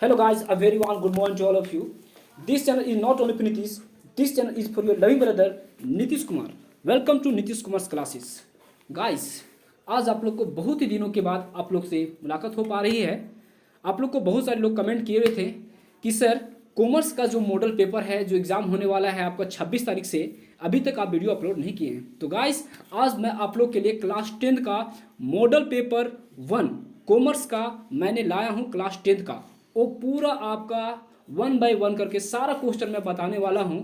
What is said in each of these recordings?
Hello guys, a very warm good morning to all of you. This channel is not only for Nitish, this channel is for your loving brother Nitish Kumar. Welcome to Nitish Kumar's classes. Guys, आज आप लोग को बहुत ही दिनों के बाद आप लोग से मुलाकात हो पा रही है। आप लोग को बहुत सारे लोग कमेंट किए हुए थे कि सर कॉमर्स का जो मॉडल पेपर है जो एग्ज़ाम होने वाला है आपका 26 तारीख से, अभी तक आप वीडियो अपलोड नहीं किए हैं। तो गाइस आज मैं आप लोग के लिए क्लास 10 का मॉडल पेपर 1 कॉमर्स का मैंने लाया हूँ। क्लास 10 का वो पूरा आपका 1 बाय 1 करके सारा क्वेश्चन मैं बताने वाला हूँ।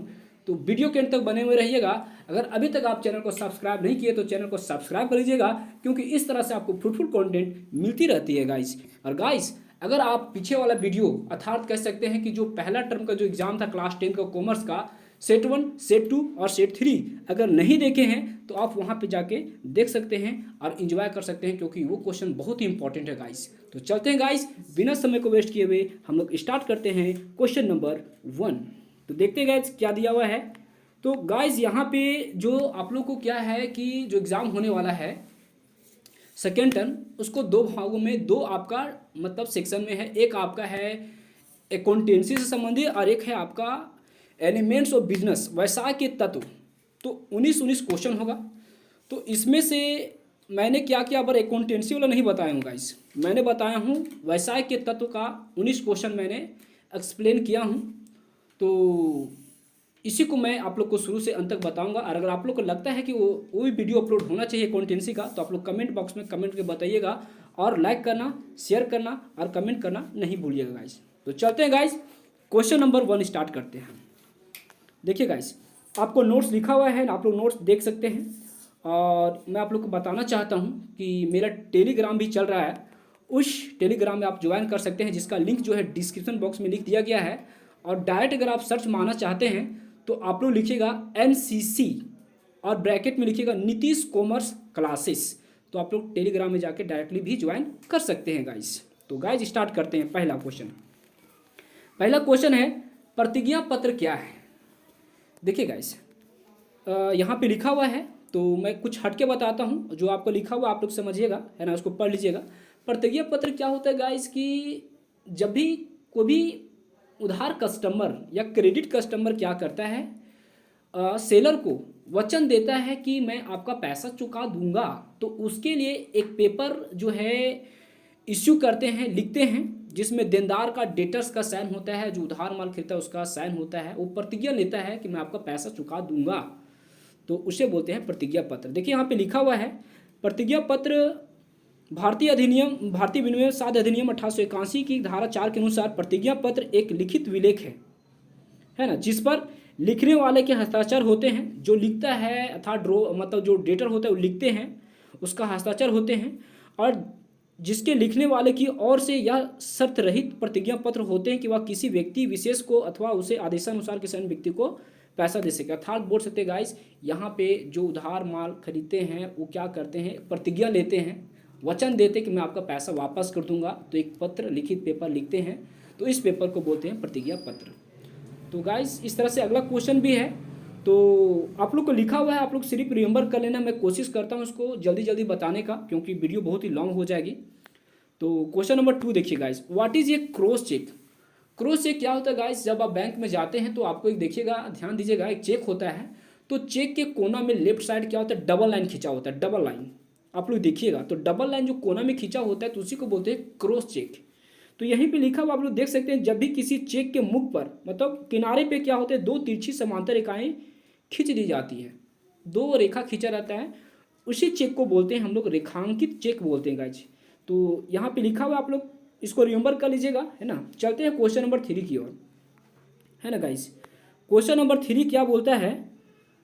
तो वीडियो के अंत तक बने हुए रहिएगा। अगर अभी तक आप चैनल को सब्सक्राइब नहीं किए तो चैनल को सब्सक्राइब कर लीजिएगा, क्योंकि इस तरह से आपको फ्रूटफुल कंटेंट मिलती रहती है गाइस। और गाइस अगर आप पीछे वाला वीडियो अर्थात कह सकते हैं कि जो पहला टर्म का जो एग्ज़ाम था क्लास 10 का कॉमर्स का सेट 1, सेट 2 और सेट 3 अगर नहीं देखे हैं तो आप वहां पे जाके देख सकते हैं और एंजॉय कर सकते हैं, क्योंकि वो क्वेश्चन बहुत ही इंपॉर्टेंट है गाइस। तो चलते हैं गाइस, बिना समय को वेस्ट किए हुए हम लोग स्टार्ट करते हैं क्वेश्चन नंबर 1। तो देखते हैं गाइस क्या दिया हुआ है। तो गाइस यहाँ पे जो आप लोग को क्या है कि जो एग्ज़ाम होने वाला है सेकेंड टर्म, उसको दो भागों में, दो आपका मतलब सेक्शन में है। एक आपका है अकाउंटेंसी से संबंधित और एक है आपका एलिमेंट्स ऑफ बिजनेस, व्यवसाय के तत्व। तो 19 क्वेश्चन होगा। तो इसमें से मैंने क्या किया, पर अकाउंटेंसी वाला नहीं बताया हूँ गाइस, मैंने बताया हूँ व्यवसाय के तत्व का 19 क्वेश्चन मैंने एक्सप्लेन किया हूँ। तो इसी को मैं आप लोग को शुरू से अंत तक बताऊंगा। और अगर आप लोग को लगता है कि वो भी वीडियो अपलोड होना चाहिए अकाउंटेंसी का, तो आप लोग कमेंट बॉक्स में कमेंट करके बताइएगा और लाइक करना, शेयर करना और कमेंट करना नहीं भूलिएगा गाइस। तो चलते हैं गाइस, क्वेश्चन नंबर 1 स्टार्ट करते हैं। देखिए गाइस आपको नोट्स लिखा हुआ है, आप लोग नोट्स देख सकते हैं। और मैं आप लोग को बताना चाहता हूं कि मेरा टेलीग्राम भी चल रहा है, उस टेलीग्राम में आप ज्वाइन कर सकते हैं, जिसका लिंक जो है डिस्क्रिप्शन बॉक्स में लिख दिया गया है। और डायरेक्ट अगर आप सर्च मारना चाहते हैं तो आप लोग लिखिएगा NCC और ब्रैकेट में लिखिएगा नीतीश कॉमर्स क्लासेस। तो आप लोग टेलीग्राम में जाके डायरेक्टली भी ज्वाइन कर सकते हैं गाइस। तो गाइस स्टार्ट करते हैं। पहला क्वेश्चन है प्रतिज्ञा पत्र क्या है। देखिए गाइस यहाँ पे लिखा हुआ है, तो मैं कुछ हट के बताता हूँ। जो आपको लिखा हुआ आप लोग समझिएगा, है ना, उसको पढ़ लीजिएगा। प्रतिज्ञा पत्र क्या होता है गाइस कि जब भी कोई भी उधार कस्टमर या क्रेडिट कस्टमर क्या करता है, सेलर को वचन देता है कि मैं आपका पैसा चुका दूंगा, तो उसके लिए एक पेपर जो है इश्यू करते हैं, लिखते हैं, जिसमें देनदार का डेटर्स का साइन होता है, जो उधार माल खरीदता है उसका साइन होता है। वो प्रतिज्ञा लेता है कि मैं आपका पैसा चुका दूंगा, तो उसे बोलते हैं प्रतिज्ञा पत्र। देखिए यहाँ पे लिखा हुआ है प्रतिज्ञा पत्र भारतीय विनिमय साध अधिनियम 1881 की धारा 4 के अनुसार प्रतिज्ञा पत्र एक लिखित विलेख है ना, जिस पर लिखने वाले के हस्ताक्षर होते हैं। जो लिखता है अर्थात मतलब जो डेटर होता है वो लिखते हैं, उसका हस्ताक्षर होते हैं। और जिसके लिखने वाले की ओर से यह शर्त रहित प्रतिज्ञा पत्र होते हैं कि वह किसी व्यक्ति विशेष को अथवा उसे आदेशानुसार किसी अन्य व्यक्ति को पैसा दे सके। अर्थात बोल सकते हैं गाइस, यहाँ पे जो उधार माल खरीदते हैं वो क्या करते हैं, प्रतिज्ञा लेते हैं, वचन देते कि मैं आपका पैसा वापस कर दूंगा। तो एक पत्र, लिखित पेपर लिखते हैं, तो इस पेपर को बोलते हैं प्रतिज्ञा पत्र। तो गाइस इस तरह से अगला क्वेश्चन भी है, तो आप लोग को लिखा हुआ है, आप लोग सिर्फ रिमेंबर कर लेना। मैं कोशिश करता हूँ उसको जल्दी जल्दी बताने का, क्योंकि वीडियो बहुत ही लॉन्ग हो जाएगी। तो क्वेश्चन नंबर 2 देखिए guys, what is a cross check. Cross check क्या होता है गाइस, जब आप बैंक में जाते हैं तो आपको एक देखिएगा, ध्यान दीजिएगा, एक चेक होता है, तो चेक के कोना में लेफ्ट साइड क्या होता है, डबल लाइन खींचा होता है, डबल लाइन। आप लोग देखिएगा तो डबल लाइन जो कोना में खींचा होता है तो उसी को बोलते हैं क्रॉस चेक। तो यहीं पे लिखा हुआ आप लोग देख सकते हैं, जब भी किसी चेक के मुख पर मतलब किनारे पे क्या होते हैं, दो तिरछी समांतर रेखाएं खींच दी जाती है, दो रेखा खींचा रहता है, उसी चेक को बोलते हैं हम लोग रेखांकित चेक बोलते हैं गाइज। तो यहाँ पे लिखा हुआ आप लोग इसको रिमेंबर कर लीजिएगा, है ना। चलते हैं क्वेश्चन नंबर 3 की ओर, है ना गाइज। क्वेश्चन नंबर 3 क्या बोलता है,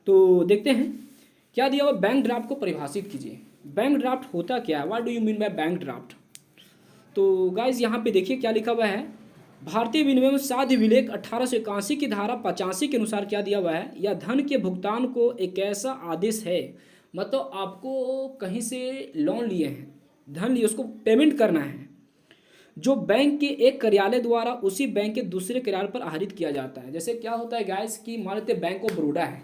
तो देखते हैं क्या दिया हुआ। बैंक ड्राफ्ट को परिभाषित कीजिए। बैंक ड्राफ्ट होता क्या है, what do you mean by bank draft. तो गाइज यहाँ पे देखिए क्या लिखा हुआ है, भारतीय विनिमय साध विलेख 1881 की धारा 85 के अनुसार क्या दिया हुआ है, यह धन के भुगतान को एक ऐसा आदेश है, मतलब आपको कहीं से लोन लिए हैं, धन लिए, उसको पेमेंट करना है, जो बैंक के एक कार्यालय द्वारा उसी बैंक के दूसरे कार्यालय पर आहरित किया जाता है। जैसे क्या होता है गाइस कि मान लेते बैंक ऑफ बड़ौदा है,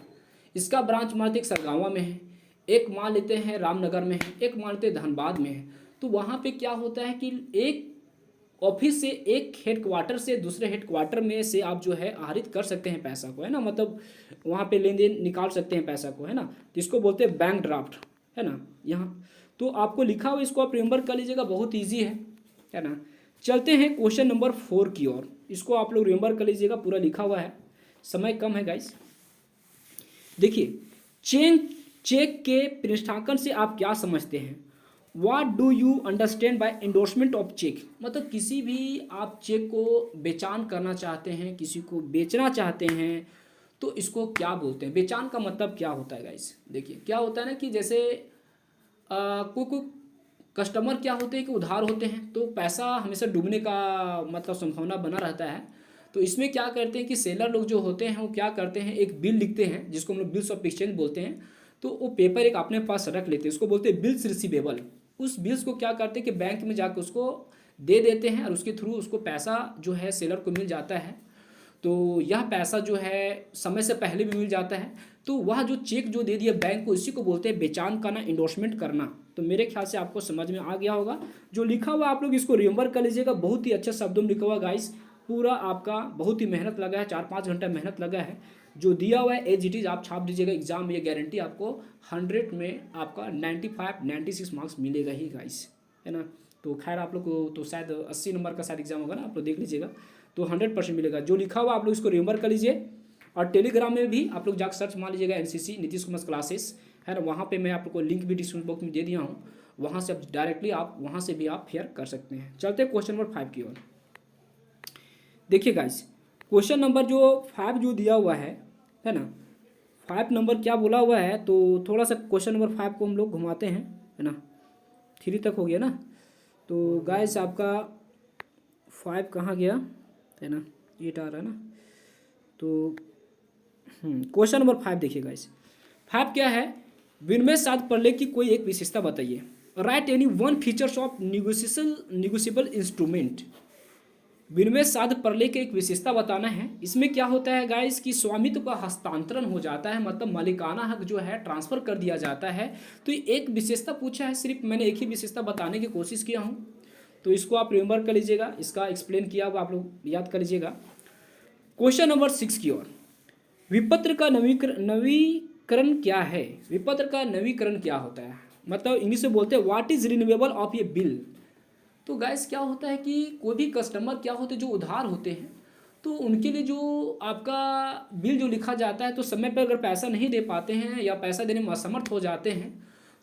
इसका ब्रांच मान लेते एक सरगावा में है, एक मान लेते हैं रामनगर में है, एक मान लेते धनबाद में है। तो वहाँ पे क्या होता है कि एक ऑफिस से एक हेडक्वार्टर से दूसरे हेडक्वार्टर में से आप जो है आहरित कर सकते हैं पैसा को, है ना, मतलब वहाँ पे लेन देन निकाल सकते हैं पैसा को, है ना। तो इसको बोलते हैं बैंक ड्राफ्ट, है ना। यहाँ तो आपको लिखा हुआ, इसको आप रिमेंबर कर लीजिएगा, बहुत ईजी है ना। चलते हैं क्वेश्चन नंबर 4 की ओर। इसको आप लोग रिमेंबर कर लीजिएगा, पूरा लिखा हुआ है, समय कम है गाइस। देखिए, चेक के पृष्ठांकन से आप क्या समझते हैं? What do you understand by endorsement of cheque? मतलब किसी भी आप चेक को बेचान करना चाहते हैं, किसी को बेचना चाहते हैं, तो इसको क्या बोलते हैं? बेचान का मतलब क्या होता है गाइस? देखिए क्या होता है ना कि जैसे कोई कस्टमर क्या होते हैं कि उधार होते हैं, तो पैसा हमेशा डूबने का मतलब संभावना बना रहता है। तो इसमें क्या करते हैं कि सेलर लोग जो होते हैं वो क्या करते हैं, एक बिल लिखते हैं जिसको हम लोग बिल्स ऑफ एक्सचेंज बोलते हैं। तो वो पेपर एक अपने पास रख लेते हैं, उसको बोलते हैं बिल्स रिसीवेबल। उस बिल्स को क्या करते हैं कि बैंक में जाकर उसको दे देते हैं और उसके थ्रू उसको पैसा जो है सेलर को मिल जाता है। तो यह पैसा जो है समय से पहले भी मिल जाता है। तो वह जो चेक जो दे दिया बैंक को, इसी को बोलते हैं बेचान करना, इंडोर्समेंट करना। तो मेरे ख्याल से आपको समझ में आ गया होगा। जो लिखा हुआ आप लोग इसको रिमेंबर कर लीजिएगा, बहुत ही अच्छे शब्दों में लिखा हुआ गाइस। पूरा आपका बहुत ही मेहनत लगा है, 4-5 घंटा मेहनत लगा है। जो दिया हुआ है एज इट इज़ आप छाप दीजिएगा एग्जाम में, ये गारंटी आपको 100 में आपका 95-96 मार्क्स मिलेगा ही गाइस, है ना। तो खैर आप लोग को तो शायद 80 नंबर का शायद एग्जाम होगा ना, आप लोग देख लीजिएगा, तो 100% मिलेगा। जो लिखा हुआ आप लोग इसको रिमेंबर कर लीजिए। और टेलीग्राम में भी आप लोग जाकर सर्च मार लीजिएगा एनसीसी नीतीश कुमार क्लासेस, है ना। वहाँ पे मैं आप लोग को लिंक भी डिस्क्रिप्शन बॉक्स में दे दिया हूँ, वहाँ से आप डायरेक्टली आप वहाँ से भी आप फेयर कर सकते हैं। चलते हैं क्वेश्चन नंबर 5 की ओर। देखिए गाइस, क्वेश्चन नंबर जो 5 जो दिया हुआ है ना, 5 नंबर क्या बोला हुआ है, तो थोड़ा सा क्वेश्चन नंबर 5 को हम लोग घुमाते हैं, है ना। 3 तक हो गया ना। तो गाइस आपका 5 कहाँ गया, है ना, 8 आ रहा है ना। तो क्वेश्चन नंबर 5 देखिए गाइस, 5 क्या है? विनिमय साध प्रलेख की कोई एक विशेषता बताइए। Right any one features of negotiable instrument. विनिमय साध प्रलेख की एक विशेषता बताना है। इसमें क्या होता है गाइस कि स्वामित्व का हस्तांतरण हो जाता है, मतलब मालिकाना हक जो है ट्रांसफर कर दिया जाता है। तो एक विशेषता पूछा है, सिर्फ मैंने एक ही विशेषता बताने की कोशिश किया हूँ। तो इसको आप रिमेंबर कर लीजिएगा, इसका एक्सप्लेन किया हुआ आप लोग याद कर लीजिएगा। क्वेश्चन नंबर 6 की ओर। विपत्र का नवीकरण क्या है? विपत्र का नवीकरण क्या होता है? मतलब इंग्लिश में बोलते हैं what is renewable of A bill. तो गाइस क्या होता है कि कोई भी कस्टमर क्या होते हैं जो उधार होते हैं, तो उनके लिए जो आपका बिल जो लिखा जाता है, तो समय पर अगर पैसा नहीं दे पाते हैं या पैसा देने में असमर्थ हो जाते हैं,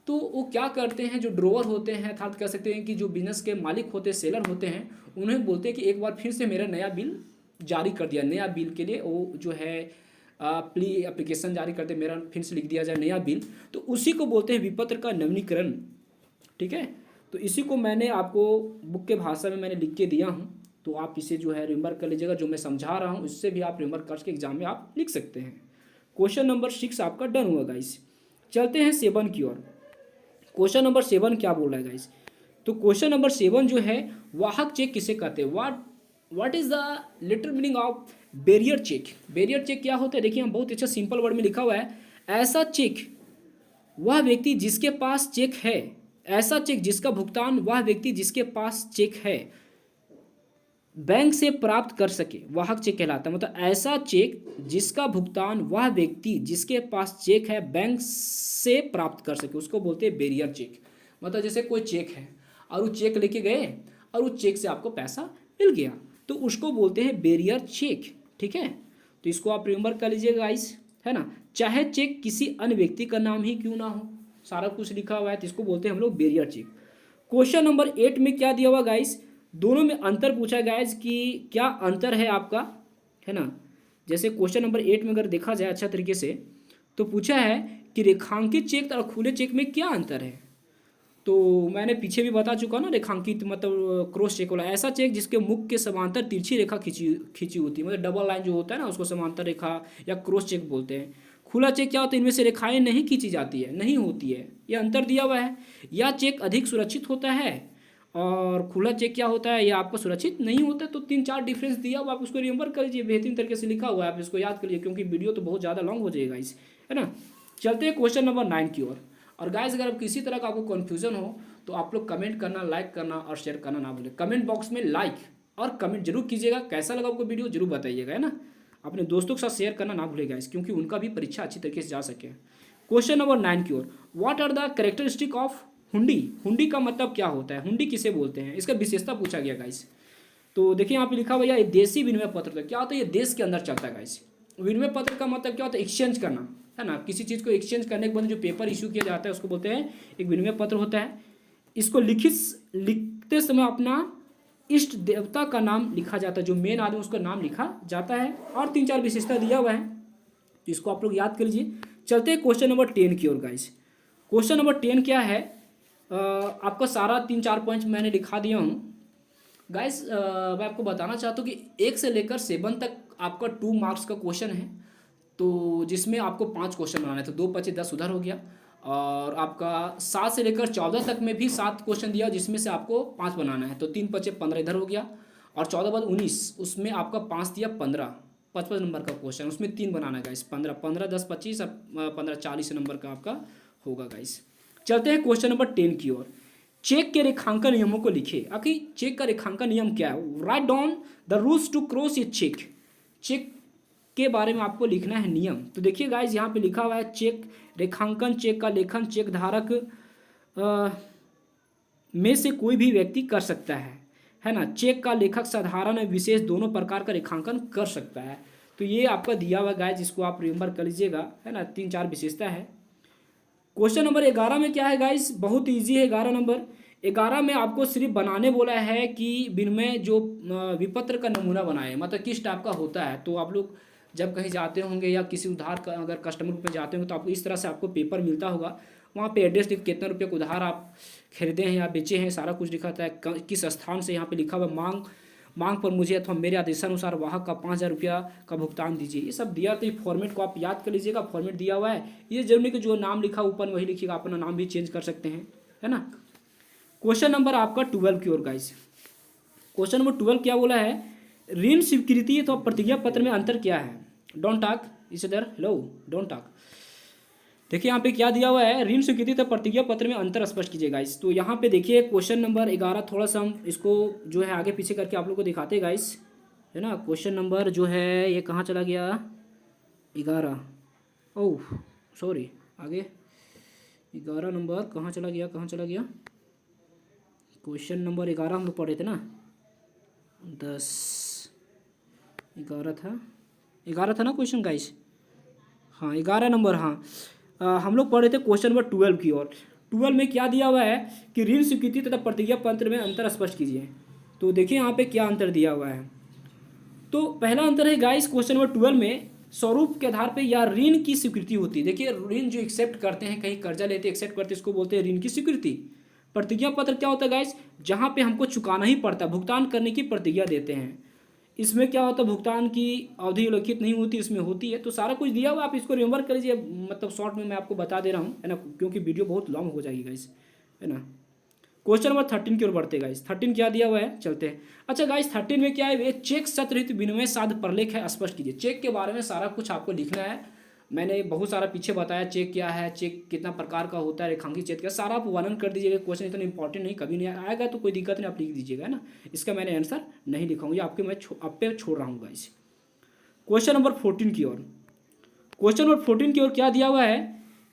तो वो क्या करते हैं, जो ड्रोवर होते हैं अर्थात कह सकते हैं कि जो बिजनेस के मालिक होते हैं, सेलर होते हैं, उन्हें बोलते हैं कि एक बार फिर से मेरा नया बिल जारी कर दिया। नया बिल के लिए वो जो है प्ली एप्लीकेशन जारी करते, मेरा फिर से लिख दिया जाए नया बिल। तो उसी को बोलते हैं विपत्र का नवीनीकरण, ठीक है। तो इसी को मैंने आपको बुक के भाषा में मैंने लिख के दिया हूँ, तो आप इसे जो है रिमेंबर कर लीजिएगा। जो मैं समझा रहा हूँ इससे भी आप रिमेंबर करके एग्जाम में आप लिख सकते हैं। क्वेश्चन नंबर 6 आपका डन हुआ गाइस। चलते हैं 7 की ओर। क्वेश्चन नंबर 7 क्या बोल रहा है गाइस? तो क्वेश्चन नंबर 7 जो है, वाहक चेक किसे कहते हैं? What is the literal meaning of bearer cheque? Bearer cheque क्या होता है? देखिए हम बहुत अच्छा सिंपल वर्ड में लिखा हुआ है, ऐसा चेक वह व्यक्ति जिसके पास चेक है, ऐसा चेक जिसका भुगतान वह व्यक्ति जिसके पास चेक है बैंक से प्राप्त कर सके, वाहक चेक कहलाता है। मतलब ऐसा चेक जिसका भुगतान वह व्यक्ति जिसके पास चेक है बैंक से प्राप्त कर सके, उसको बोलते हैं बैरियर चेक। मतलब जैसे कोई चेक है और वो चेक लेके गए और उस चेक से आपको पैसा मिल गया, तो उसको बोलते हैं बैरियर चेक, ठीक है। तो इसको आप रिमेंबर कर लीजिएगा गाइस, है ना। चाहे चेक किसी अन्य व्यक्ति का नाम ही क्यों ना हो, सारा कुछ लिखा हुआ है, तो इसको बोलते हैं हम लोग बैरियर चेक। क्वेश्चन नंबर 8 में क्या दिया हुआ गाइस? दोनों में अंतर पूछा गाइस कि क्या अंतर है आपका, है ना। जैसे क्वेश्चन नंबर 8 में अगर देखा जाए अच्छा तरीके से, तो पूछा है कि रेखांकित चेक और खुले चेक में क्या अंतर है। तो मैंने पीछे भी बता चुका ना, रेखांकित मतलब क्रॉस चेक वाला, ऐसा चेक जिसके मुख के समांतर तिरछी रेखा खींची होती है, मतलब डबल लाइन जो होता है ना उसको समांतर रेखा या क्रॉस चेक बोलते हैं। खुला चेक क्या होता है? इनमें से रेखाएं नहीं खींची जाती है, नहीं होती है, यह अंतर दिया हुआ है। या चेक अधिक सुरक्षित होता है और खुला चेक क्या होता है, यह आपका सुरक्षित नहीं होता। तो 3-4 डिफरेंस दिया हुआ, आप उसको रिमेंबर कर लीजिए, बेहतरीन तरीके से लिखा हुआ है, आप इसको याद करिए क्योंकि वीडियो तो बहुत ज़्यादा लॉन्ग हो जाएगा इस, है ना। चलते हैं क्वेश्चन नंबर 9 की ओर। और गाइस अगर अब किसी तरह का आपको कन्फ्यूजन हो तो आप लोग कमेंट करना, लाइक करना और शेयर करना ना भूलें। कमेंट बॉक्स में लाइक और कमेंट जरूर कीजिएगा, कैसा लगा आपको वीडियो जरूर बताइएगा, है ना। अपने दोस्तों के साथ शेयर करना ना भूलेगा इस, क्योंकि उनका भी परीक्षा अच्छी तरीके से जा सके। क्वेश्चन नंबर 9 की ओर, what are the characteristic of hundi. Hundi का मतलब क्या होता है, हुंडी किसे बोलते हैं, इसका विशेषता पूछा गया गाइस। तो देखिए यहाँ पे लिखा हुआ है देशी विनिमय पत्र होता है। क्या होता है, ये देश के अंदर चलता है गाइस। विनिमय पत्र का मतलब क्या होता है, एक्सचेंज करना, है ना। किसी चीज़ को एक्सचेंज करने के बाद जो पेपर इशू किया जाता है उसको बोलते हैं एक विनिमय पत्र होता है। इसको लिखते समय अपना इष्ट देवता का नाम लिखा जाता है, जो मेन आदमी उसका नाम लिखा जाता है, और 3-4 विशेषता दिया हुआ है, तो इसको आप लोग याद कर लीजिए। चलते हैं क्वेश्चन नंबर 10 की ओर गाइस। क्वेश्चन नंबर 10 क्या है, आपका सारा 3-4 पॉइंट मैंने लिखा दिया हूँ गाइस। मैं आपको बताना चाहता हूँ कि 1 से लेकर 7 तक आपका 2 मार्क्स का क्वेश्चन है, तो जिसमें आपको 5 क्वेश्चन बनाने थे, 2 5 10 उधर हो गया। और आपका 7 से लेकर 14 तक में भी 7 क्वेश्चन दिया, जिसमें से आपको 5 बनाना है, तो 3 5 15 इधर हो गया। और 14 बाद 19, उसमें आपका 5 दिया 15, 55 नंबर का क्वेश्चन, उसमें 3 बनाना है गाइस। 15 15 10 25 और 15 40 नंबर का आपका होगा गाइस। चलते हैं क्वेश्चन नंबर 10 की ओर। चेक के रेखांकन नियमों को लिखिए। आखिर चेक का रेखांकन नियम क्या है, write down the rules to cross a cheque. Cheque के बारे में आपको लिखना है नियम। तो देखिए गाइस, यहाँ पे लिखा हुआ है चेक रेखांकन, चेक का लेखन चेक धारक में से कोई भी व्यक्ति कर सकता है ना। चेक का लेखक साधारण और विशेष दोनों प्रकार का रेखांकन कर सकता है। तो ये आपका दिया हुआ गाइस, जिसको आप रिमेंबर कर लीजिएगा, है ना। 3-4 विशेषता है। क्वेश्चन नंबर 11 में क्या है गाइस, बहुत ईजी है। 11 में आपको सिर्फ बनाने बोला है कि विनिमय जो विपत्र का नमूना बनाए, मतलब किस टाइप का होता है। तो आप लोग जब कहीं जाते होंगे या किसी उधार का अगर कस्टमर पे जाते होंगे, तो आपको इस तरह से आपको पेपर मिलता होगा। वहाँ पे एड्रेस कितने रुपये का उधार आप खरीदे हैं या बेचे हैं, सारा कुछ लिखा है। किस स्थान से, यहाँ पे लिखा हुआ मांग पर मुझे अथवा मेरे आदेशानुसार वाहक का 5,000 रुपया का भुगतान दीजिए, ये सब दिया। तो ये फॉर्मेट को आप याद कर लीजिएगा, फॉर्मेट दिया हुआ है। ये जरूरी कि जो नाम लिखा ऊपर वही लिखिएगा, अपना नाम भी चेंज कर सकते हैं, है ना। क्वेश्चन नंबर आपका 12 की ओर गाइस। क्वेश्चन नंबर 12 क्या बोला है, ऋण स्वीकृति तो प्रतिज्ञा पत्र में अंतर क्या है। डोंट टॉक इस इधर, हेलो डोंट टॉक। देखिए यहाँ पे क्या दिया हुआ है, ऋण स्वीकृति तो प्रतिज्ञा पत्र में अंतर स्पष्ट कीजिए गाइस। तो यहाँ पे देखिए क्वेश्चन नंबर 11, थोड़ा सा हम इसको जो है आगे पीछे करके आप लोग को दिखाते गाइस, है ना। क्वेश्चन नंबर जो है ये कहाँ चला गया, 11, ओह सॉरी, आगे 11 नंबर कहाँ चला गया। क्वेश्चन नंबर 11 हम लोग पढ़े थे ना, 10 11 था ना क्वेश्चन गाइस। हाँ 11 नंबर, हाँ हम लोग पढ़े थे क्वेश्चन नंबर 12 की ओर। 12 में क्या दिया हुआ है कि ऋण स्वीकृति तथा प्रतिज्ञा पत्र में अंतर स्पष्ट कीजिए। तो देखिए यहाँ पे क्या अंतर दिया हुआ है। तो पहला अंतर है गाइस, क्वेश्चन नंबर 12 में स्वरूप के आधार पे या ऋण की स्वीकृति होती है। देखिए ऋण जो एक्सेप्ट करते हैं, कहीं कर्जा लेते एक्सेप्ट करते हैं, इसको बोलते हैं ऋण की स्वीकृति। प्रतिज्ञा पत्र क्या होता है गाइस, जहाँ पे हमको चुकाना ही पड़ता है, भुगतान करने की प्रतिज्ञा देते हैं। इसमें क्या होता है, भुगतान की अवधि उल्लिखित नहीं होती, इसमें होती है। तो सारा कुछ दिया हुआ, आप इसको रिमेंबर कर लीजिए, मतलब शॉर्ट में मैं आपको बता दे रहा हूँ, है ना, क्योंकि वीडियो बहुत लॉन्ग हो जाएगी गाइस, है ना। क्वेश्चन नंबर 13 की ओर बढ़ते गाइस। 13 क्या दिया हुआ है, चलते हैं। अच्छा गाइस 13 में क्या है, चेक सत्रहित विनिमय साध प्रलेख है, स्पष्ट कीजिए। चेक के बारे में सारा कुछ आपको लिखना है। मैंने बहुत सारा पीछे बताया चेक क्या है, चेक कितना प्रकार का होता है, रेखांकित चेक का सारा आप वर्णन कर दीजिएगा। क्वेश्चन इतना इंपॉर्टेंट नहीं, कभी नहीं आएगा तो कोई दिक्कत नहीं, आप लिख दीजिएगा, है ना। इसका मैंने आंसर नहीं लिखाऊंगा, आपके मैं आप पे छोड़ रहा हूँ गाइस। क्वेश्चन नंबर 14 की ओर। क्वेश्चन नंबर 14 की ओर क्या दिया हुआ है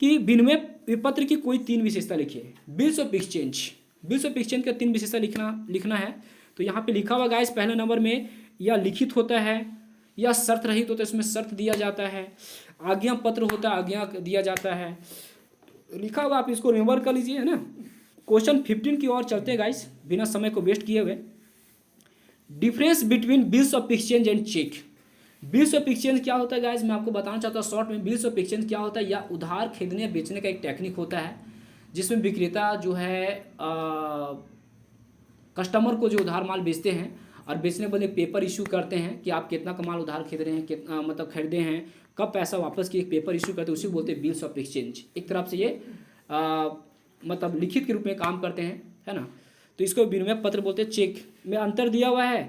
कि विनिमय विपत्र की कोई 3 विशेषता लिखिए। Bills of exchange, bills of exchange का 3 विशेषता लिखना है। तो यहाँ पे लिखा हुआ गाइस, पहले नंबर में या लिखित होता है या शर्त रहित होता है, इसमें शर्त दिया जाता है। आज्ञा पत्र होता है, आज्ञा दिया जाता है, लिखा हुआ, आप इसको रिमेंबर कर लीजिए, है ना। क्वेश्चन 15 की ओर चलते हैं गाइस, बिना समय को वेस्ट किए हुए। Difference between bills of exchange and cheque. Bills of exchange क्या होता है गाइस, मैं आपको बताना चाहता हूँ शॉर्ट में। बिल्स ऑफ एक्सचेंज क्या होता है, या उधार खरीदने बेचने का एक टेक्निक होता है, जिसमें विक्रेता जो है कस्टमर को जो उधार माल बेचते हैं और बेचने वाले पेपर इशू करते हैं कि आप कितना का माल उधार खरीद रहे हैं, कितना मतलब खरीदे हैं, कब पैसा वापस किए, पेपर इशू करते हैं, उसी बोलते हैं बिल्स ऑफ एक्सचेंज। एक तरफ से ये मतलब लिखित के रूप में काम करते हैं, है ना। तो इसको विनिमय पत्र बोलते हैं। चेक में अंतर दिया हुआ है,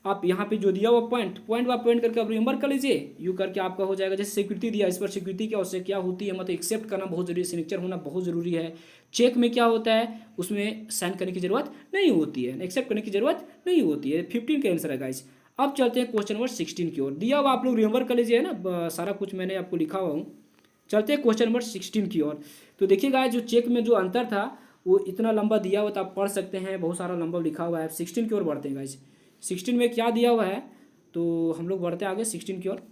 आप यहाँ पे जो दिया हुआ पॉइंट बाय पॉइंट करके आप रिमेंबर कर लीजिए, यू करके आपका हो जाएगा। जैसे सिक्योरिटी दिया, इस पर सिक्योरिटी क्या उससे क्या होती है, मतलब एक्सेप्ट करना बहुत जरूरी है, सिग्नेचर होना बहुत जरूरी है। चेक में क्या होता है, उसमें साइन करने की जरूरत नहीं होती है, एक्सेप्ट करने की जरूरत नहीं होती है। 15 का आंसर है गाइस। अब चलते हैं क्वेश्चन नंबर 16 की ओर। दिया हुआ आप लोग रिमेंबर कर लीजिए, है ना, सारा कुछ मैंने आपको लिखा हुआ हूँ। चलते हैं क्वेश्चन नंबर 16 की ओर। तो देखिए गाइस, जो चेक में जो अंतर था वो इतना लंबा दिया हुआ था, आप पढ़ सकते हैं, बहुत सारा लंबा लिखा हुआ है। 16 की ओर बढ़ते हैं गाइस। 16 में क्या दिया हुआ है, तो हम लोग बढ़ते हैं आगे 16 की ओर।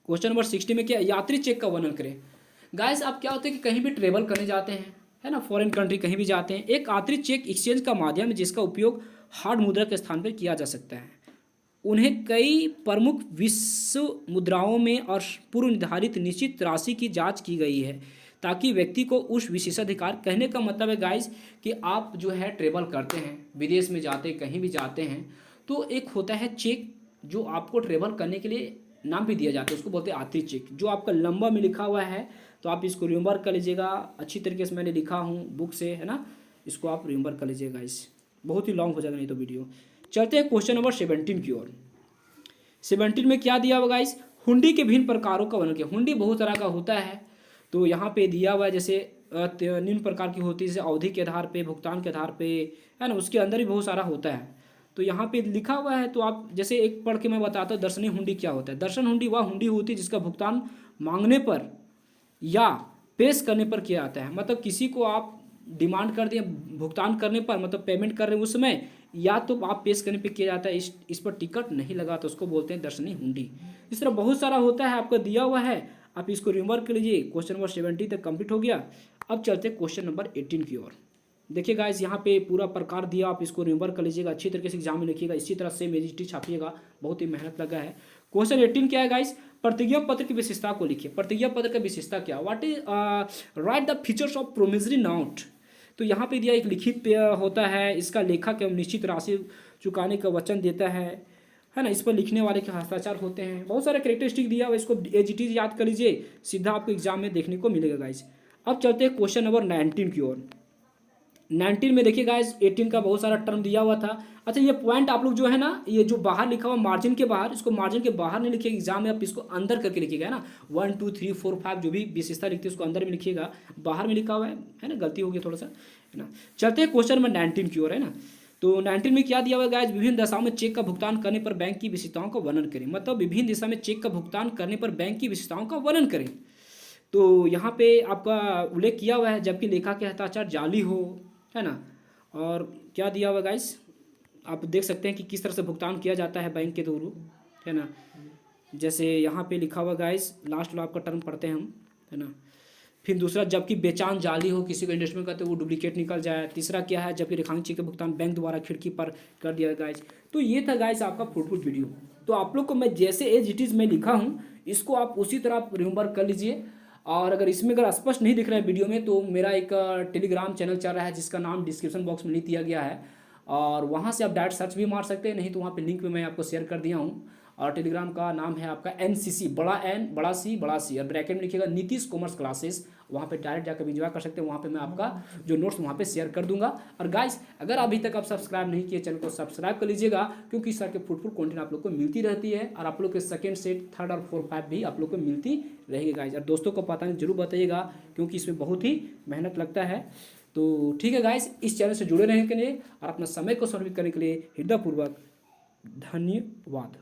क्वेश्चन नंबर 16 में क्या, यात्री चेक का वर्णन करें। गाइस आप क्या होता है कि कहीं भी ट्रेवल करने जाते हैं, है ना, फॉरेन कंट्री कहीं भी जाते हैं, एक यात्री चेक एक्सचेंज का माध्यम है जिसका उपयोग हार्ड मुद्रा के स्थान पर किया जा सकता है। उन्हें कई प्रमुख विश्व मुद्राओं में और पूर्व निर्धारित निश्चित राशि की जांच की गई है ताकि व्यक्ति को उस विशेषाधिकार, कहने का मतलब है गाइस कि आप जो है ट्रेवल करते हैं, विदेश में जाते हैं, कहीं भी जाते हैं, तो एक होता है चेक जो आपको ट्रेवल करने के लिए नाम भी दिया जाता है, उसको बोलते हैं यात्री चेक, जो आपका लंबा में लिखा हुआ है। तो आप इसको रिमेंबर कर लीजिएगा, अच्छी तरीके से मैंने लिखा हूँ बुक से, है ना, इसको आप रिमेंबर कर लीजिएगा। इस बहुत ही लॉन्ग हो जाएगा नहीं तो वीडियो। चलते हैं क्वेश्चन नंबर 17 की ओर। 17 में क्या दिया हुआ गाइस, हुंडी के विभिन्न प्रकारों का वर्णन किया। हुंडी बहुत तरह का होता है, तो यहाँ पे दिया हुआ है, जैसे निम्न प्रकार की होती है, जैसे अवधि के आधार पे, भुगतान के आधार पे, है ना, उसके अंदर भी बहुत सारा होता है। तो यहाँ पे लिखा हुआ है, तो आप जैसे एक पढ़ के मैं बताता हूँ, दर्शनी हुंडी क्या होता है। दर्शन हुंडी वह हुंडी होती है जिसका भुगतान मांगने पर या पेश करने पर किया जाता है। मतलब किसी को आप डिमांड कर दिए भुगतान करने पर, मतलब पेमेंट कर रहे हैं उस समय, या तो आप पेश करने पे किया जाता है, इस पर टिकट नहीं लगा तो उसको बोलते हैं दर्शनी हुंडी। इस तरह बहुत सारा होता है, आपका दिया हुआ है, आप इसको रिमेंबर कर लीजिए। क्वेश्चन नंबर 17 तक कंप्लीट हो गया। अब चलते हैं क्वेश्चन नंबर 18 की ओर। देखिए गाइस, यहाँ पे पूरा प्रकार दिया, आप इसको रिमेंबर कर लीजिएगा, अच्छी तरीके से एग्जाम में लिखिएगा, इसी तरह से मेजिस्ट्री छापिएगा, बहुत ही मेहनत लगा है। क्वेश्चन 18 क्या है गाइस, प्रतिज्ञा पत्र की विशेषता को लिखिए। प्रतिज्ञा पत्र का विशेषता क्या, what is right the features of promissory note. तो यहाँ पे दिया एक लिखित होता है, इसका लेखक एवं निश्चित राशि चुकाने का वचन देता है ना, इस पर लिखने वाले के हस्ताक्षर होते हैं, बहुत सारे कैरेक्टरिस्टिक दिया हुआ, इसको एज इट इज याद कर लीजिए, सीधा आपको एग्जाम में देखने को मिलेगा गाइस। अब चलते हैं क्वेश्चन नंबर 19 की ओर। 19 में देखिए गाइस, 18 का बहुत सारा टर्म दिया हुआ था। अच्छा, ये पॉइंट आप लोग जो है ना, ये जो बाहर लिखा हुआ मार्जिन के बाहर, इसको मार्जिन के बाहर नहीं लिखिएगा एग्जाम में, आप इसको अंदर करके लिखिएगा, है ना, 1 2 3 4 5 जो भी विशेषता लिखती है उसको अंदर में लिखिएगा, बाहर में लिखा हुआ है ना, गलती होगी थोड़ा सा, है ना। चलते हैं क्वेश्चन नंबर 19 की ओर, है ना। तो 19 में क्या दिया हुआ है गाइस, विभिन्न दशाओं में चेक का भुगतान करने पर बैंक की विशेषताओं का वर्णन करें। मतलब विभिन्न दिशा में चेक का भुगतान करने पर बैंक की विशेषताओं का वर्णन करें। तो यहाँ पे आपका उल्लेख किया हुआ है, जबकि लेखा के हस्ताक्षर जाली हो, है ना। और क्या दिया हुआ गाइस, आप देख सकते हैं कि किस तरह से भुगतान किया जाता है बैंक के थ्रू, है ना। जैसे यहाँ पे लिखा हुआ गाइस, लास्ट वाला आपका टर्म पढ़ते हैं हम, है ना। फिर दूसरा, जबकि बेचान जाली हो, किसी को इन्वेस्टमेंट करते वो डुप्लीकेट निकल जाए। तीसरा क्या है, जबकि रेखांकित चेक का भुगतान बैंक द्वारा खिड़की पर कर दिया गाइस। तो ये था गाइस आपका फुटफुट वीडियो। तो आप लोग को मैं जैसे एज इट इज़ मैं लिखा हूँ, इसको आप उसी तरह आप रिमेंबर कर लीजिए। और अगर इसमें अगर स्पष्ट नहीं दिख रहा है वीडियो में, तो मेरा एक टेलीग्राम चैनल चल रहा है जिसका नाम डिस्क्रिप्शन बॉक्स में नहीं दिया गया है, और वहाँ से आप डायरेक्ट सर्च भी मार सकते हैं, नहीं तो वहाँ पे लिंक में मैं आपको शेयर कर दिया हूँ। और टेलीग्राम का नाम है आपका NCC, बड़ा N बड़ा C और ब्रैकेट में लिखिएगा नीतीश कॉमर्स क्लासेस। वहाँ पे डायरेक्ट जाकर एंजॉय कर सकते हैं, वहाँ पे मैं आपका जो नोट्स वहाँ पे शेयर कर दूंगा। और गाइस, अगर अभी तक आप सब्सक्राइब नहीं किए, चैनल को सब्सक्राइब कर लीजिएगा, क्योंकि इस तरह के फुटफुट कंटेंट आप लोग को मिलती रहती है, और आप लोग के सेकंड सेट, थर्ड और 4 5 भी आप लोग को मिलती रहेगी गाइस। और दोस्तों को पता नहीं जरूर बताइएगा, क्योंकि इसमें बहुत ही मेहनत लगता है। तो ठीक है गाइस, इस चैनल से जुड़े रहने के लिए और अपना समय को समर्पित करने के लिए हृदयपूर्वक धन्यवाद।